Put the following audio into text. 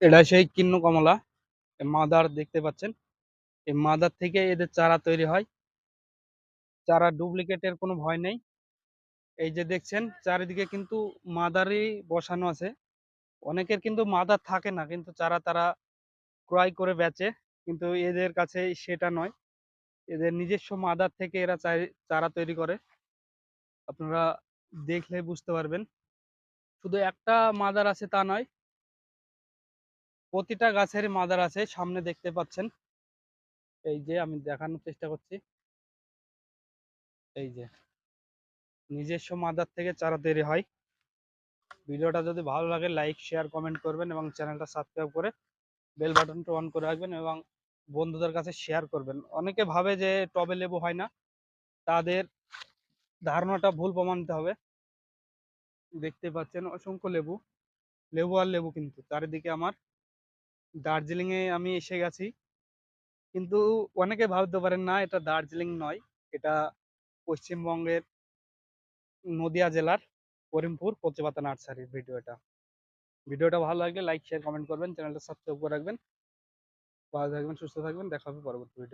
এটা সেই কিন্ন কমলা। মাদার দেখতে পাচ্ছেন, এই মাদার থেকে এদের চারা তৈরি হয়। চারা ডুপ্লিকেটের কোনো ভয় নেই। এই যে দেখছেন চারিদিকে কিন্তু মাদারই বসানো আছে। অনেকের কিন্তু মাদার থাকে না, কিন্তু চারা তারা ক্রয় করে বেচে, কিন্তু এদের কাছে সেটা নয়। এদের নিজস্ব মাদার থেকে এরা চারা তৈরি করে। আপনারা দেখলে বুঝতে পারবেন। শুধু একটা মাদার আছে তা নয়, প্রতিটা গাছের মাদার আছে। সামনে দেখতে পাচ্ছেন, এই যে আমি দেখানোর চেষ্টা করছি। এই যে নিজস্ব মাদার থেকে চারা তৈরি হয়। ভিডিওটা যদি ভালো লাগে লাইক শেয়ার কমেন্ট করবেন এবং চ্যানেলটা সাবস্ক্রাইব করে বেল বাটনটা অন করে রাখবেন এবং বন্ধুদের কাছে শেয়ার করবেন। অনেকে ভাবে যে টবে লেবু হয় না, তাদের ধারণাটা ভুল প্রমাণিত হবে। দেখতে পাচ্ছেন অসংখ্য লেবু, লেবু আর লেবু। কিন্তু চারিদিকে আমার দার্জিলিং এ আমি এসে গেছি, কিন্তু অনেকে ভাবতে পারেন না এটা দার্জিলিং নয়, এটা পশ্চিমবঙ্গের নদিয়া জেলার করিমপুর কচিপাতা নার্সারির ভিডিওটা। ভিডিওটা ভালো লাগলে লাইক শেয়ার কমেন্ট করবেন, চ্যানেলটা সাবস্ক্রাইব করে রাখবেন। ভালো থাকবেন, সুস্থ থাকবেন, দেখা হবে পরবর্তী ভিডিও।